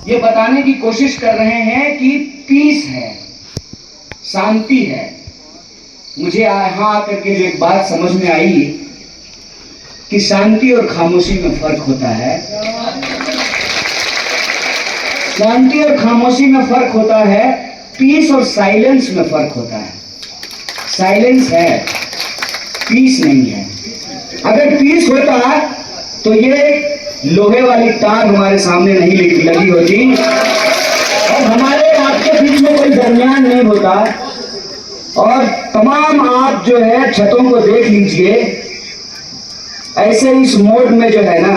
ये बताने की कोशिश कर रहे हैं कि पीस है, शांति है। मुझे यहाँ आकर के जो एक बात समझ में आई कि शांति और खामोशी में फर्क होता है। शांति और खामोशी में फर्क होता है, पीस और साइलेंस में फर्क होता है। साइलेंस है, पीस नहीं है। अगर पीस होता तो ये लोहे वाली तार हमारे सामने नहीं लगी होती और हमारे आपके बीच में कोई दरमियान नहीं होता। और तमाम आप जो है छतों को देख लीजिए, ऐसे इस मोड में जो है ना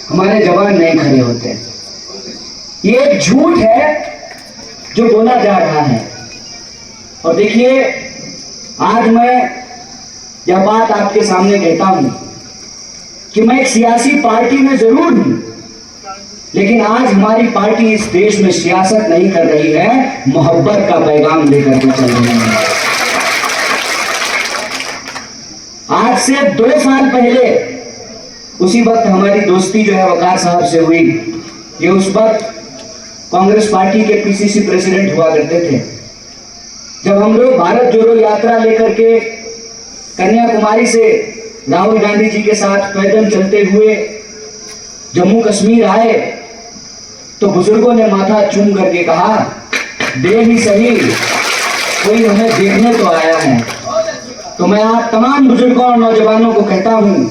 हमारे जवान नहीं खड़े होते। ये एक झूठ है जो बोला जा रहा है। और देखिए, आज मैं यह बात आपके सामने कहता हूं कि मैं एक सियासी पार्टी में जरूर हूं, लेकिन आज हमारी पार्टी इस देश में सियासत नहीं कर रही है, मोहब्बत का पैगाम लेकर के चल रही है। आज से 2 साल पहले उसी वक्त हमारी दोस्ती जो है वकार साहब से हुई। ये उस वक्त कांग्रेस पार्टी के पीसीसी प्रेसिडेंट हुआ करते थे। जब हम लोग भारत जोड़ो यात्रा लेकर के कन्याकुमारी से राहुल गांधी जी के साथ पैदल चलते हुए जम्मू कश्मीर आए, तो बुजुर्गों ने माथा चूम करके कहा, दे ही सही, कोई हमें देखने तो आया है। तो मैं आप तमाम बुजुर्गों और नौजवानों को कहता हूं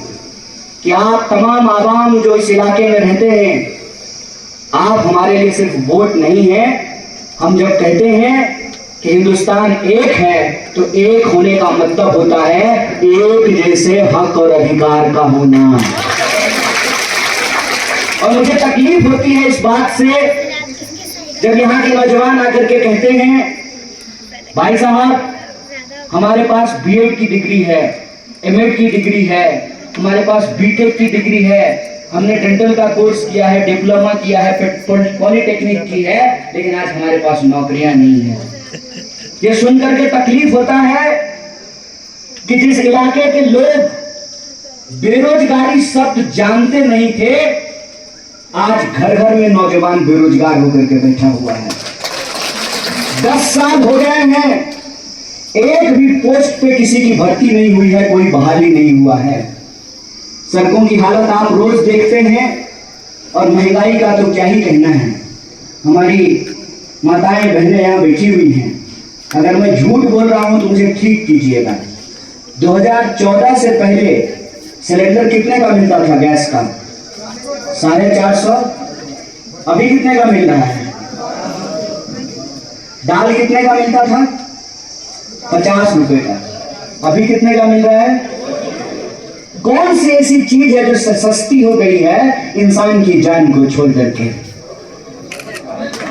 कि आप तमाम आवाम जो इस इलाके में रहते हैं, आप हमारे लिए सिर्फ वोट नहीं है। हम जब कहते हैं कि हिंदुस्तान एक है, तो एक होने का मतलब होता है एक जैसे हक और अधिकार का होना। और मुझे तकलीफ होती है इस बात से जब यहाँ के नौजवान आकर के कहते हैं, भाई साहब हमारे पास बीएड की डिग्री है, एमएड की डिग्री है, हमारे पास बीटेक की डिग्री है, हमने डेंटल का कोर्स किया है, डिप्लोमा किया है, पॉलिटेक्निक की है, लेकिन आज हमारे पास नौकरियां नहीं है। ये सुनकर के तकलीफ होता है कि जिस इलाके के लोग बेरोजगारी शब्द जानते नहीं थे, आज घर घर में नौजवान बेरोजगार होकर के बैठा हुआ है। 10 साल हो गए हैं, एक भी पोस्ट पे किसी की भर्ती नहीं हुई है, कोई बहाली नहीं हुआ है। सड़कों की हालत आप रोज देखते हैं और महंगाई का तो क्या ही कहना है। हमारी माताएं बहनें यहाँ बैठी हुई हैं, अगर मैं झूठ बोल रहा हूं तो मुझे ठीक कीजिएगा। 2014 से पहले सिलेंडर कितने का मिलता था गैस का? 450। अभी कितने का मिल रहा है? दाल कितने का मिलता था? 50 रुपए का। अभी कितने का मिल रहा है? कौन सी ऐसी चीज है जो सस्ती हो गई है इंसान की जान को छोड़ करके?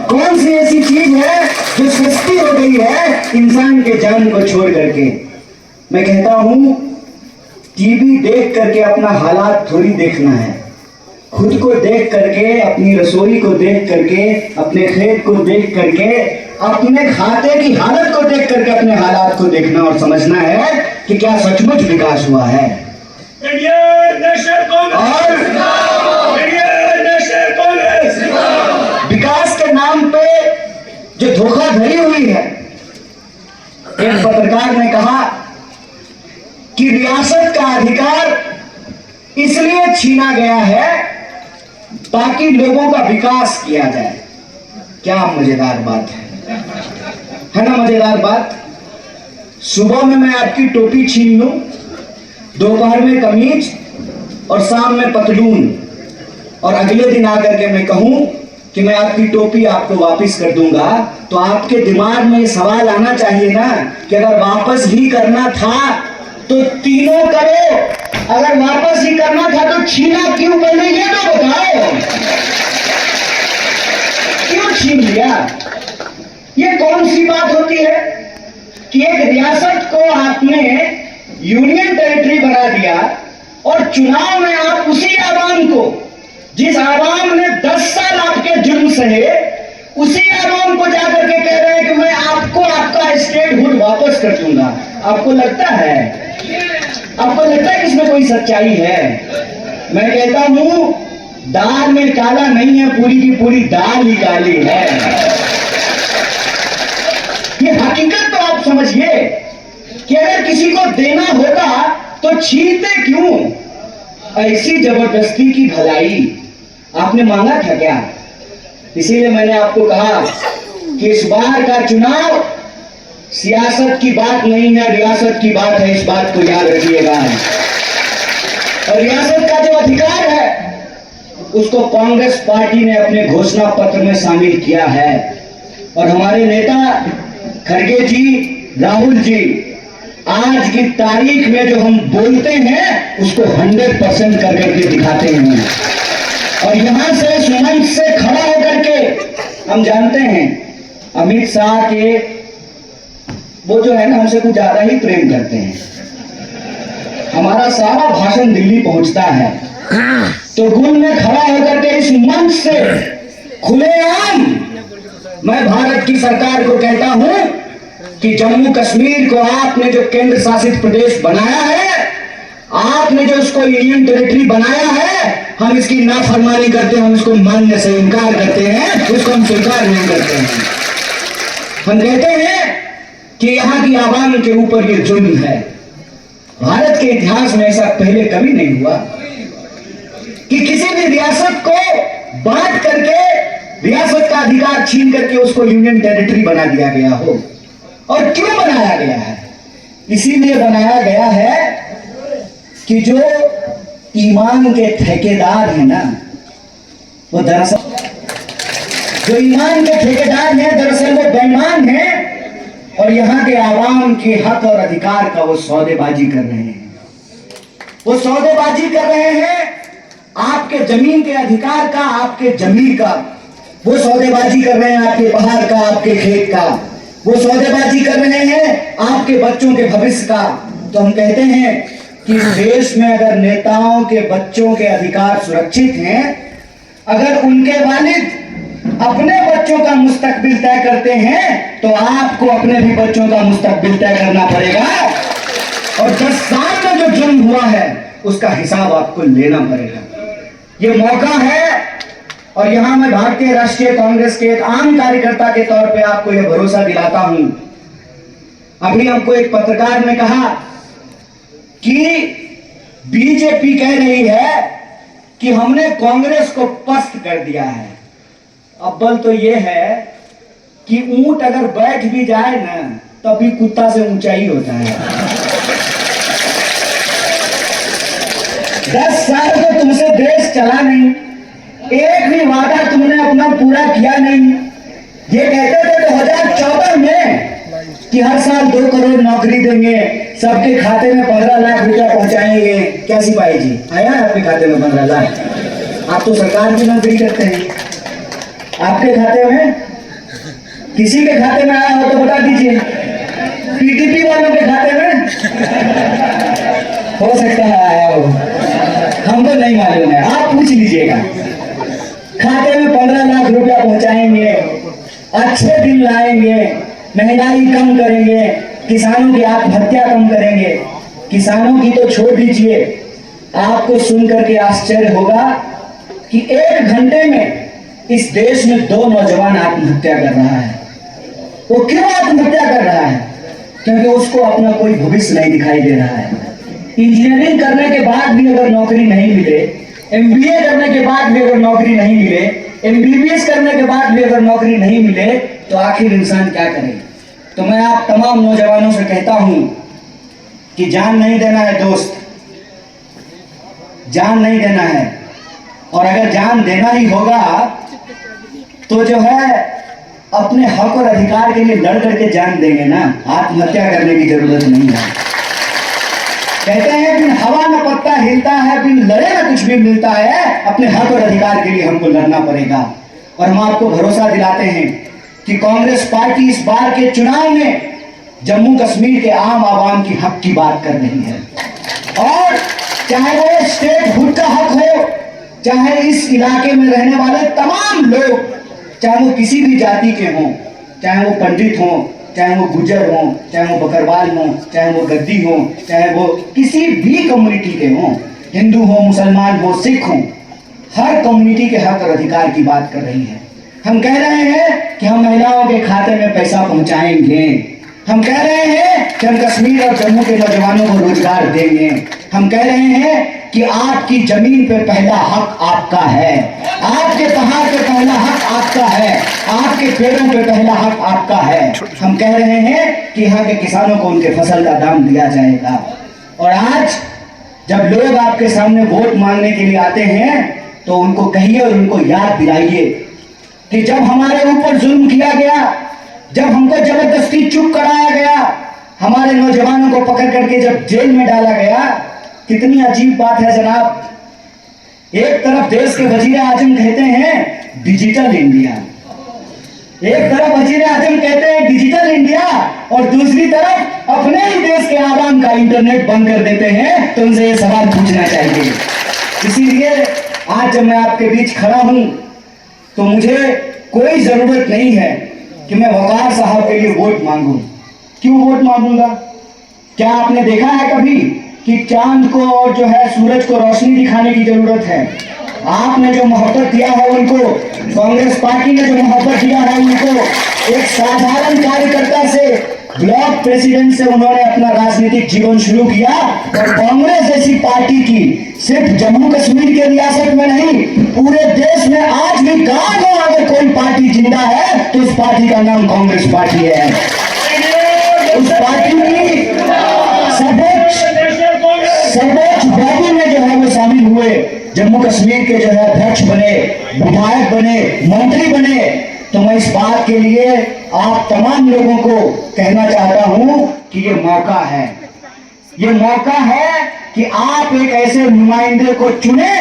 कौन सी ऐसी चीज है जो सस्ती हो गई है इंसान के जान को छोड़ करके? मैं कहता हूं, टीवी देख करके अपना हालात थोड़ी देखना है, खुद को देख करके, अपनी रसोई को देख करके, अपने खेत को देख करके, अपने खाते की हालत को देख करके अपने हालात को देखना और समझना है कि क्या सचमुच विकास हुआ है। विकास के नाम पे जो धोखाधड़ी हुई है, एक पत्रकार ने कहा कि रियासत का अधिकार इसलिए छीना गया है ताकि लोगों का विकास किया जाए। क्या मजेदार बात है ना? मजेदार बात। सुबह में मैं आपकी टोपी छीन लूं, दोपहर में कमीज और शाम में पतलून, और अगले दिन आकर के मैं कहूं कि मैं आपकी टोपी आपको वापस कर दूंगा, तो आपके दिमाग में ये सवाल आना चाहिए ना कि अगर वापस ही करना था तो तीनों करो, अगर वापस ही करना था तो छीना क्यों पहले ये तो बताओ। क्यों छीन लिया? ये कौन सी बात होती है कि एक रियासत को आपने यूनियन टेरिटरी बना दिया और चुनाव में आप उसी आवाम को, जिस आवाम ने 10 साल आपके जुर्म सहे, उसी आवाम को जाकर के कह रहे हैं कि मैं आपको आपका स्टेटहुड वापस कर दूंगा। आपको लगता है कि इसमें कोई सच्चाई है? मैं कहता हूं दाल में काला नहीं है, पूरी की पूरी दाल ही काली है। ये हकीकत तो आप समझिए कि अगर किसी को देना होता तो छीनते क्यों? ऐसी जबरदस्ती की भलाई आपने मांगा था क्या? इसीलिए मैंने आपको कहा कि इस बार का चुनाव सियासत की बात नहीं है, रियासत की बात है। इस बात को याद रखिएगा। और रियासत का जो अधिकार है उसको कांग्रेस पार्टी ने अपने घोषणा पत्र में शामिल किया है। और हमारे नेता खड़गे जी, राहुल जी, आज की तारीख में जो हम बोलते हैं उसको 100% कर करके दिखाते हैं। और यहां से सुमंच से खड़ा होकर के हम जानते हैं अमित शाह के वो जो है ना हमसे कुछ ज्यादा ही प्रेम करते हैं। हमारा सारा भाषण दिल्ली पहुंचता है तो गुल में खड़ा होकर के इस मंच से खुलेआम मैं भारत की सरकार को कहता हूं कि जम्मू कश्मीर को आपने जो केंद्र शासित प्रदेश बनाया है, आपने जो उसको यूनियन टेरिटरी बनाया है, हम इसकी नाफरमानी करते हैं, हम इसको मानने से इनकार करते हैं, उसको हम स्वीकार नहीं करते हैं। हम कहते हैं कि यहां की आवाम के ऊपर ये जुल्म है। भारत के इतिहास में ऐसा पहले कभी नहीं हुआ कि किसी भी रियासत को बांट करके रियासत का अधिकार छीन करके उसको यूनियन टेरिटरी बना दिया गया हो। और क्यों बनाया गया है? इसीलिए बनाया गया है कि जो ईमान के ठेकेदार हैं ना, वो दरअसल जो ईमान के ठेकेदार हैं दरअसल वो बेईमान हैं और यहाँ के आवाम के हक और अधिकार का वो सौदेबाजी कर रहे हैं। वो सौदेबाजी कर रहे हैं आपके जमीन के अधिकार का, आपके जमीन का। वो सौदेबाजी कर रहे हैं आपके पहाड़ का, आपके खेत का। वो सौदेबाजी कर रहे हैं आपके बच्चों के भविष्य का। तो हम कहते हैं कि देश में अगर नेताओं के बच्चों के अधिकार सुरक्षित हैं, अगर उनके वालिद अपने बच्चों का मुस्तकबिल तय करते हैं तो आपको अपने भी बच्चों का मुस्तकबिल तय करना पड़ेगा। और 10 साल में जो जुल्म हुआ है उसका हिसाब आपको लेना पड़ेगा। ये मौका है। और यहां मैं भारतीय राष्ट्रीय कांग्रेस के एक आम कार्यकर्ता के तौर पे आपको यह भरोसा दिलाता हूं। अभी हमको एक पत्रकार ने कहा कि बीजेपी कह रही है कि हमने कांग्रेस को पस्त कर दिया है। अव्वल तो यह है कि ऊंट अगर बैठ भी जाए ना तभी कुत्ता से ऊंचा ही होता है। 10 साल तो तुमसे देश चला नहीं, एक भी वादा तुमने अपना पूरा किया नहीं। ये कहते थे 2014 में कि हर साल 2 करोड़ नौकरी देंगे, सबके खाते में 15 लाख रुपया पहुंचाएंगे। क्या सिपाही जी, आया आपके खाते में 15 लाख? आप तो सरकार की नौकरी करते हैं। आपके खाते में, किसी के खाते में आया हो तो बता दीजिए। पीटीपी वालों के खाते में हो सकता है आया हो, हमको नहीं मालूम है, आप पूछ लीजिएगा। खाते में 15 लाख रुपया पहुंचाएंगे, अच्छे दिन लाएंगे, महंगाई कम करेंगे, किसानों की आत्महत्या कम करेंगे। किसानों की तो छोड़ दीजिए, आपको सुनकर के आश्चर्य होगा कि 1 घंटे में इस देश में 2 नौजवान आत्महत्या कर रहा है। वो क्यों आत्महत्या कर रहा है? क्योंकि उसको अपना कोई भविष्य नहीं दिखाई दे रहा है। इंजीनियरिंग करने के बाद भी अगर नौकरी नहीं मिले, एमबीए करने के बाद भी अगर नौकरी नहीं मिले, एमबीबीएस करने के बाद भी अगर नौकरी नहीं मिले तो आखिर इंसान क्या करे? तो मैं आप तमाम नौजवानों से कहता हूं कि जान नहीं देना है दोस्त, जान नहीं देना है। और अगर जान देना ही होगा तो जो है अपने हक और अधिकार के लिए लड़ करके जान देंगे ना, आत्महत्या करने की जरूरत नहीं है। कहते हैं बिन हवा न पत्ता हिलता है, बिन लड़े न कुछ भी मिलता है। अपने हक और अधिकार के लिए हमको लड़ना पड़ेगा। और हम आपको भरोसा दिलाते हैं कि कांग्रेस पार्टी इस बार के चुनाव में जम्मू कश्मीर के आम आवाम की हक की बात कर रही है। और चाहे वो स्टेटहुड का हक हो, चाहे इस इलाके में रहने वाले तमाम लोग, चाहे वो किसी भी जाति के हों, चाहे वो पंडित हों, चाहे वो गुजर हों, चाहे वो बकरवाल हों, चाहे वो गद्दी हों, चाहे वो किसी भी कम्युनिटी के हों, हिंदू हों, मुसलमान हों, सिख हों, हर कम्युनिटी के हक और अधिकार की बात कर रही है। हम कह रहे हैं कि हम महिलाओं के खाते में पैसा पहुंचाएंगे। हम कह रहे हैं कि हम कश्मीर और जम्मू के नौजवानों को रोजगार देंगे। हम कह रहे हैं कि आपकी जमीन पे पहला हक आपका है, आपके पहाड़ पे पहला हक आपका है, आपके पेड़ों पे पहला हक आपका है। हम कह रहे हैं कि यहाँ के किसानों को उनके फसल का दाम दिया जाएगा। और आज जब लोग आपके सामने वोट मांगने के लिए आते हैं तो उनको कहिए और उनको याद दिलाइए कि जब हमारे ऊपर जुल्म किया गया, जब हमको जबरदस्ती चुप कराया गया, हमारे नौजवानों को पकड़ करके जब जेल में डाला गया, कितनी अजीब बात है जनाब। एक तरफ देश के वजीर आजम कहते हैं डिजिटल इंडिया, एक तरफ वजीर आजम कहते हैं डिजिटल इंडिया, और दूसरी तरफ अपने ही देश के आवाम का इंटरनेट बंद कर देते हैं। तो उनसे ये सवाल पूछना चाहिए। इसीलिए आज जब मैं आपके बीच खड़ा हूं तो मुझे कोई जरूरत नहीं है कि मैं वकार साहब के लिए वोट मांगू। क्यों वोट मांगूंगा? क्या आपने देखा है कभी कि चांद को और जो है सूरज को रोशनी दिखाने की जरूरत है? आपने जो मोहब्बत दिया है उनको, कांग्रेस पार्टी ने जो मोहब्बत दिया है उनको, एक साधारण कार्यकर्ता से ब्लॉक प्रेसिडेंट से उन्होंने अपना राजनीतिक जीवन शुरू किया। और कांग्रेस जैसी पार्टी की सिर्फ जम्मू कश्मीर के रियासत में नहीं, पूरे देश में आज भी गांव में अगर कोई पार्टी जिंदा है तो उस पार्टी का नाम कांग्रेस पार्टी है। उस पार्टी की सर्वोच्च बॉडी में जो है वो शामिल हुए, जम्मू कश्मीर के जो है अध्यक्ष बने, विधायक बने, मंत्री बने। तो मैं इस बात के लिए आप तमाम लोगों को कहना चाहता हूं कि ये मौका है, ये मौका है कि आप एक ऐसे नुमाइंदे को चुने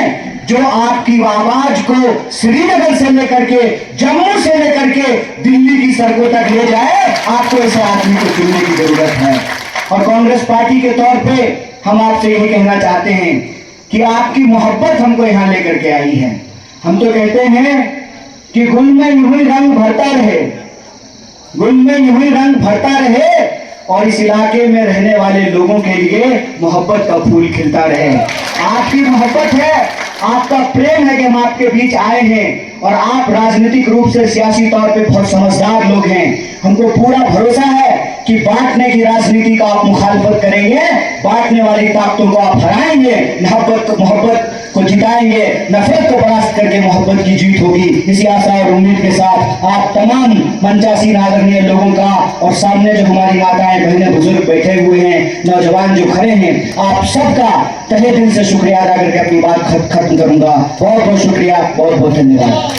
जो आपकी आवाज को श्रीनगर से लेकर के, जम्मू से लेकर के दिल्ली की सड़कों तक ले जाए। आपको ऐसे आदमी को चुनने की जरूरत है। और कांग्रेस पार्टी के तौर पे हम आपसे यही कहना चाहते हैं कि आपकी मोहब्बत हमको यहाँ लेकर के आई है। हम तो कहते हैं कि गुल में यूं ही रंग भरता रहे, गुल में यूं ही रंग भरता रहे, और इस इलाके में रहने वाले लोगों के लिए मोहब्बत का फूल खिलता रहे। आपकी मोहब्बत है, आपका प्रेम है कि हम आपके बीच आए हैं, और आप राजनीतिक रूप से सियासी तौर पे बहुत समझदार लोग हैं। हमको पूरा भरोसा है कि बांटने की राजनीति का आप मुखालफत करेंगे, बांटने वाली ताकतों को आप हराएंगे, मोहब्बत को जिताएंगे, नफरत को परास्त करके मोहब्बत की जीत होगी। इसी आशा और उम्मीद के साथ आप तमाम मंचासीन आदरणीय लोगों का, और सामने जो हमारी माताएं बहनें बुजुर्ग बैठे हुए हैं, नौजवान जो खड़े हैं, आप सबका तहे दिल से शुक्रिया अदा करके अपनी बात खत्म करूंगा। बहुत बहुत शुक्रिया, बहुत बहुत धन्यवाद।